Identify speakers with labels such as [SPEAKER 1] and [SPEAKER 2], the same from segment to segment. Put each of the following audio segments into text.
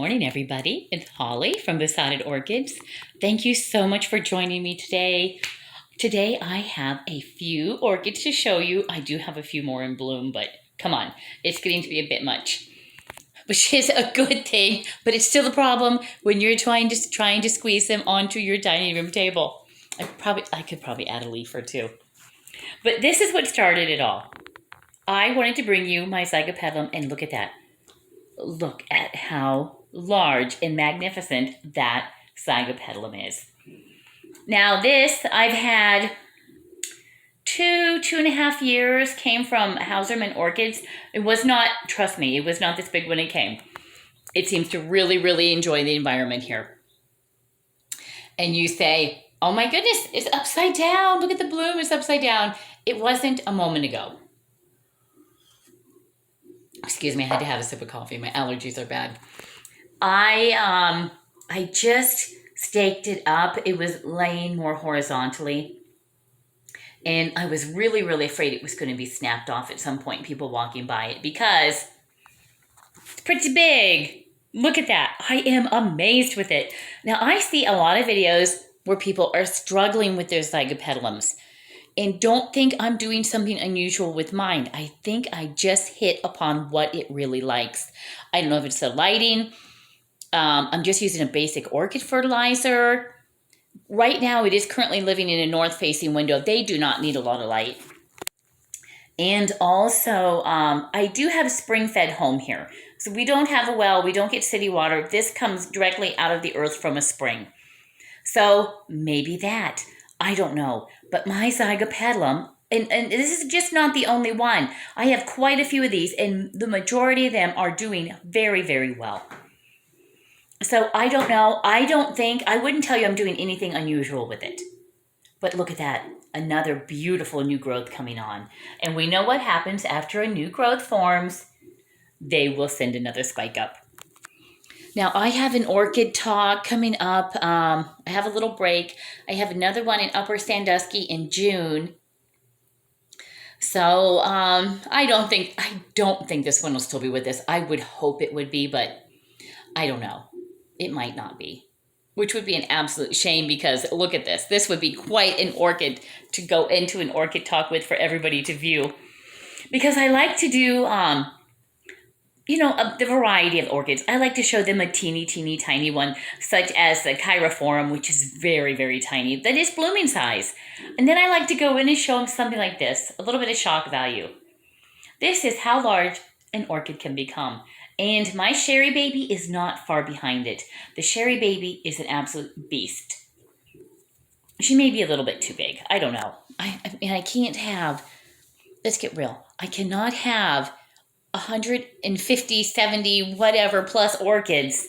[SPEAKER 1] morning, everybody. It's Holly from Besotted Orchids. Thank you so much for joining me today. Today I have a few orchids to show you. I do have a few more in bloom, but come on, it's getting to be a bit much, which is a good thing, but it's still a problem when you're trying to squeeze them onto your dining room table. I could probably add a leaf or two. But this is what started it all. I wanted to bring you my zygopedalum, and look at that. Look at how large and magnificent that zygopedalum is. Now this, I've had two and a half years, came from Hauserman Orchids. It was not, trust me, it was not this big when it came. It seems to really enjoy the environment here. And you say, oh my goodness, it's upside down. Look at the bloom, it's upside down. It wasn't a moment ago. Excuse me, I had to have a sip of coffee. My allergies are bad. I just staked it up. It was laying more horizontally. And I was really afraid it was going to be snapped off at some point, people walking by it, because it's pretty big. Look at that. I am amazed with it. Now, I see a lot of videos where people are struggling with their zygopedalums. And don't think I'm doing something unusual with mine. I think I just hit upon what it really likes. I don't know if it's the lighting. I'm just using a basic orchid fertilizer. Right now, it is currently living in a north-facing window. They do not need a lot of light. And also, I do have a spring-fed home here. So we don't have a well. We don't get city water. This comes directly out of the earth from a spring. So maybe that. I don't know. But my zygopedalum, and this is just not the only one. I have quite a few of these, and the majority of them are doing very well. So I don't know. I wouldn't tell you I'm doing anything unusual with it. But look at that. Another beautiful new growth coming on. And we know what happens after a new growth forms. They will send another spike up. Now, I have an orchid talk coming up. I have a little break. I have another one in Upper Sandusky in June. So I don't think this one will still be with us. I would hope it would be, but I don't know. It might not be, which would be an absolute shame, because look at this. This would be quite an orchid to go into an orchid talk with for everybody to view, because I like to do the variety of orchids. I like to show them a teeny tiny one, such as the Cheirophorum, which is very tiny. That is blooming size. And then I like to go in and show them something like this, a little bit of shock value. This is how large an orchid can become. And my Sherry Baby is not far behind it. The Sherry Baby is an absolute beast. She may be a little bit too big. I don't know. I can't have, let's get real. I cannot have 150, 70, whatever plus orchids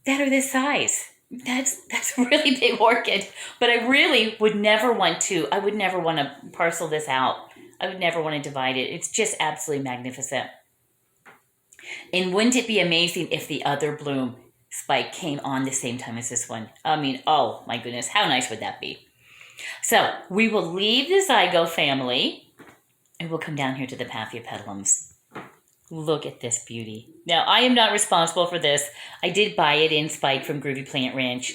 [SPEAKER 1] that are this size. That's a really big orchid, but I really would never want to. I would never want to parcel this out. I would never want to divide it. It's just absolutely magnificent. And wouldn't it be amazing if the other bloom spike came on the same time as this one? I mean, oh my goodness, how nice would that be? So we will leave the zygo family, and we'll come down here to the Paphiopedalums. Look at this beauty. Now, I am not responsible for this. I did buy it in spike from Groovy Plant Ranch.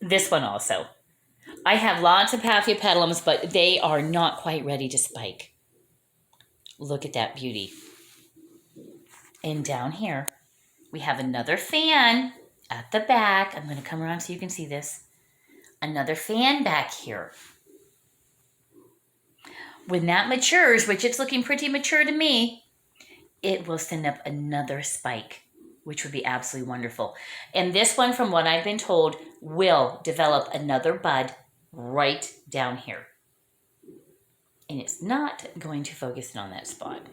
[SPEAKER 1] This one also. I have lots of Paphiopedalums, but they are not quite ready to spike. Look at that beauty. And down here, we have another fan at the back. I'm going to come around so you can see this. Another fan back here. When that matures, which it's looking pretty mature to me, it will send up another spike, which would be absolutely wonderful. And this one, from what I've been told, will develop another bud right down here. And it's not going to focus in on that spot.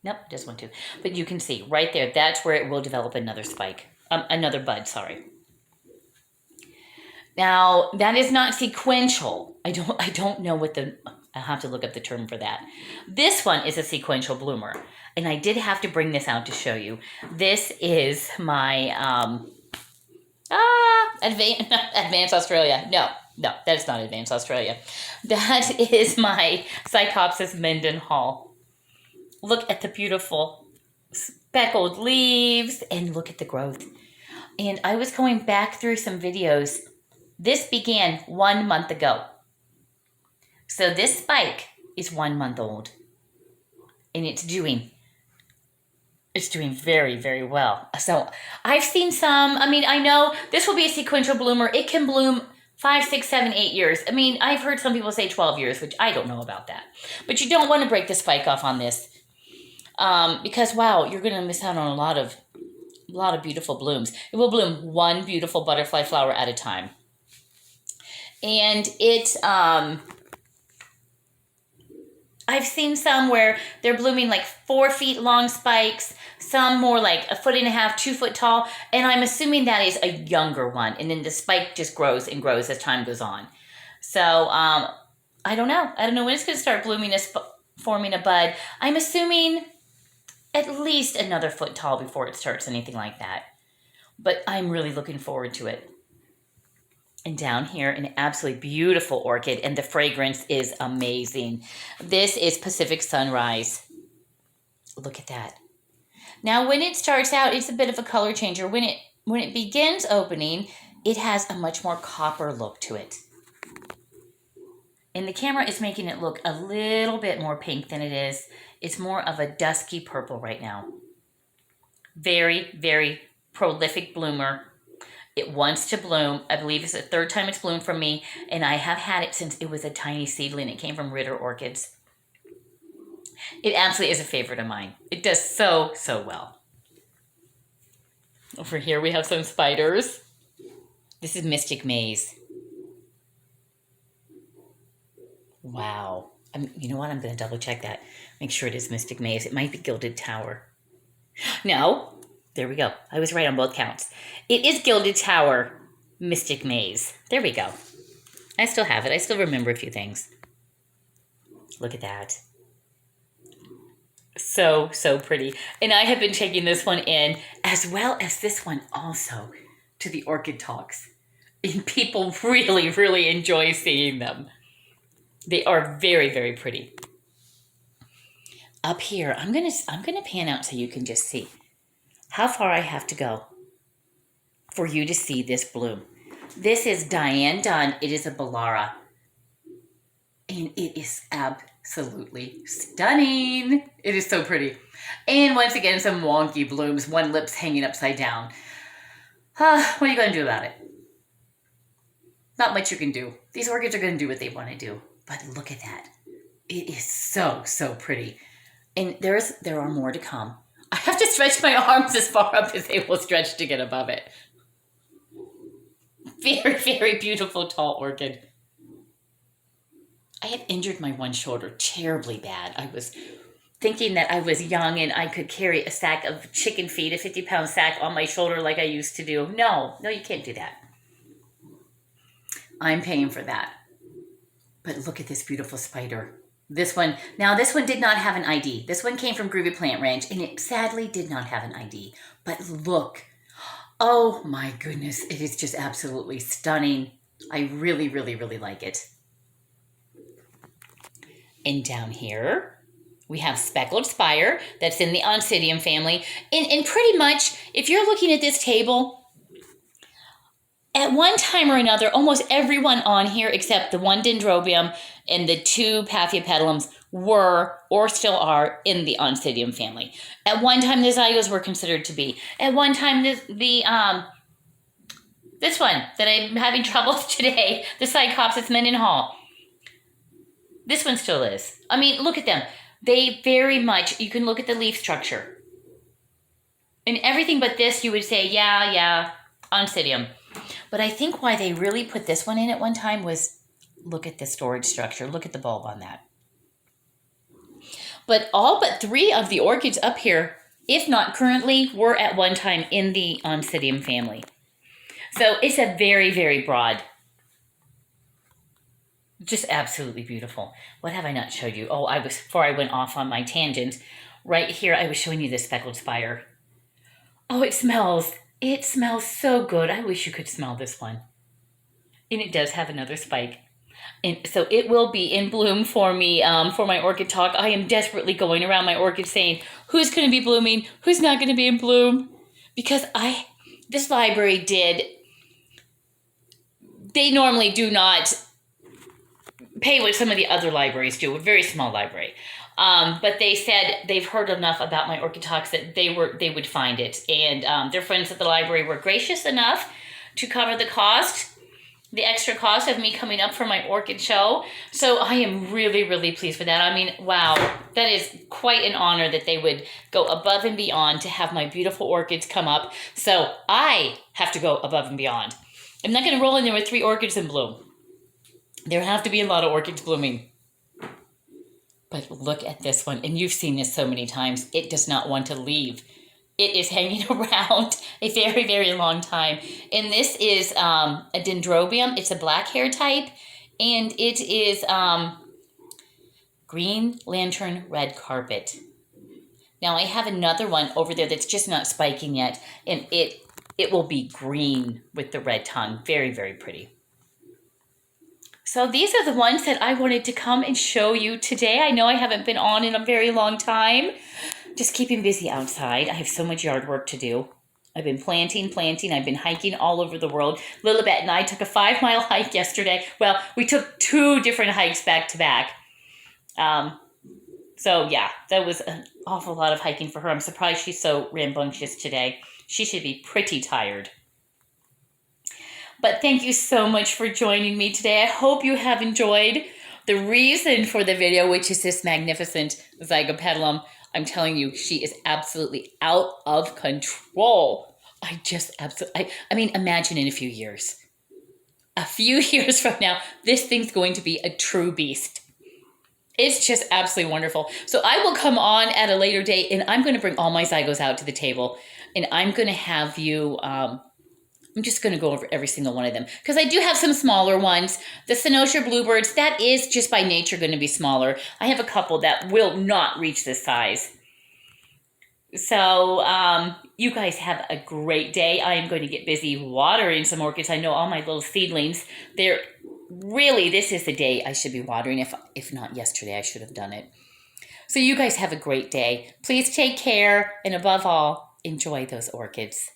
[SPEAKER 1] Nope, just want to. But you can see right there, that's where it will develop another spike. Another bud, sorry. Now, that is not sequential. I don't know what I'll have to look up the term for that. This one is a sequential bloomer. And I did have to bring this out to show you. This is my Advanced Australia. No, that's not Advanced Australia. That is my Psychopsis Mendenhall. Look at the beautiful speckled leaves, and look at the growth. And I was going back through some videos. This began 1 month ago. So this spike is 1 month old. And it's doing very, very well. So I've seen some, I mean, I know this will be a sequential bloomer. It can bloom 5, 6, 7, 8 years. I mean, I've heard some people say 12 years, which I don't know about that. But you don't want to break the spike off on this. Because, wow, you're going to miss out on a lot of beautiful blooms. It will bloom one beautiful butterfly flower at a time. And it, I've seen some where they're blooming like 4 feet long spikes, some more like 1.5 feet, 2 foot tall. And I'm assuming that is a younger one. And then the spike just grows and grows as time goes on. So, I don't know. I don't know when it's going to start blooming, forming a bud. I'm assuming at least another foot tall before it starts anything like that. But I'm really looking forward to it. And down here, an absolutely beautiful orchid, and the fragrance is amazing. This is Pacific Sunrise. Look at that. Now, when it starts out, it's a bit of a color changer. When it begins opening, it has a much more copper look to it. And the camera is making it look a little bit more pink than it is. It's more of a dusky purple right now. Very, very prolific bloomer. It wants to bloom. I believe it's the 3rd time it's bloomed from me, and I have had it since it was a tiny seedling. It came from Ritter Orchids. It absolutely is a favorite of mine. It does so, so well. Over here we have some spiders. This is Mystic Maze. Wow. You know what? I'm going to double check that. Make sure it is Mystic Maze. It might be Gilded Tower. No. There we go. I was right on both counts. It is Gilded Tower, Mystic Maze. There we go. I still have it. I still remember a few things. Look at that. So, so pretty. And I have been taking this one in, as well as this one also, to the Orchid Talks. And people really, really enjoy seeing them. They are very, very pretty. Up here, I'm gonna pan out so you can just see how far I have to go for you to see this bloom. This is Diane Dunn. It is a Bellara. And it is absolutely stunning. It is so pretty. And once again, some wonky blooms. One lip's hanging upside down. What are you going to do about it? Not much you can do. These orchids are going to do what they want to do. But look at that. It is so, so pretty. And there are more to come. I have to stretch my arms as far up as they will stretch to get above it. Very, very beautiful tall orchid. I had injured my one shoulder terribly bad. I was thinking that I was young and I could carry a sack of chicken feed, a 50-pound sack on my shoulder like I used to do. No, you can't do that. I'm paying for that. But look at this beautiful spider. This one did not have an ID. This one came from Groovy Plant Ranch, and it sadly did not have an ID. But look. Oh my goodness. It is just absolutely stunning. I really, really, really like it. And down here, we have Speckled Spire. That's in the Oncidium family. And pretty much, if you're looking at this table, at one time or another, almost everyone on here, except the one Dendrobium and the 2 Paphiopedalums, were or still are in the Oncidium family. At one time, the Zygos were considered to be. At one time, this one that I'm having trouble with today, the Cycopsis Mendenhall, this one still is. I mean, look at them. They very much, you can look at the leaf structure. And everything but this, you would say, yeah, Oncidium. But I think why they really put this one in at one time was, look at the storage structure. Look at the bulb on that. But all but 3 of the orchids up here, if not currently, were at one time in the Oncidium family. So it's a very, very broad, just absolutely beautiful. What have I not showed you? Oh, before I went off on my tangent, right here I was showing you the Speckled Spire. Oh, it smells so good. I wish you could smell this one. And it does have another spike. And so it will be in bloom for me for my orchid talk. I am desperately going around my orchid saying who's going to be blooming, who's not going to be in bloom, because this library they normally do not pay what some of the other libraries do, a very small library. But they said they've heard enough about my orchid talks that they would find it, and their friends at the library were gracious enough to cover the extra cost of me coming up for my orchid show. So I am really, really pleased with that. I mean, wow, that is quite an honor that they would go above and beyond to have my beautiful orchids come up. So I have to go above and beyond. I'm not going to roll in there with 3 orchids in bloom. There have to be a lot of orchids blooming. But look at this one, and you've seen this so many times. It does not want to leave. It is hanging around a very, very long time. And this is a dendrobium. It's a black hair type, and it is green lantern red carpet. Now I have another one over there that's just not spiking yet, and it will be green with the red tongue. Very, very pretty. So these are the ones that I wanted to come and show you today. I know I haven't been on in a very long time. Just keeping busy outside. I have so much yard work to do. I've been planting. I've been hiking all over the world. Lilibet and I took a 5-mile hike yesterday. Well, we took 2 different hikes back to back. So yeah, that was an awful lot of hiking for her. I'm surprised she's so rambunctious today. She should be pretty tired. But thank you so much for joining me today. I hope you have enjoyed the reason for the video, which is this magnificent zygopedalum. I'm telling you, she is absolutely out of control. I mean, imagine in a few years. A few years from now, this thing's going to be a true beast. It's just absolutely wonderful. So I will come on at a later date, and I'm going to bring all my zygos out to the table, and I'm going to have you... I'm just going to go over every single one of them because I do have some smaller ones. The Cynosure bluebirds, that is just by nature going to be smaller. I have a couple that will not reach this size. So you guys have a great day. I am going to get busy watering some orchids. I know all my little seedlings, this is the day I should be watering. If not yesterday, I should have done it. So you guys have a great day. Please take care, and above all, enjoy those orchids.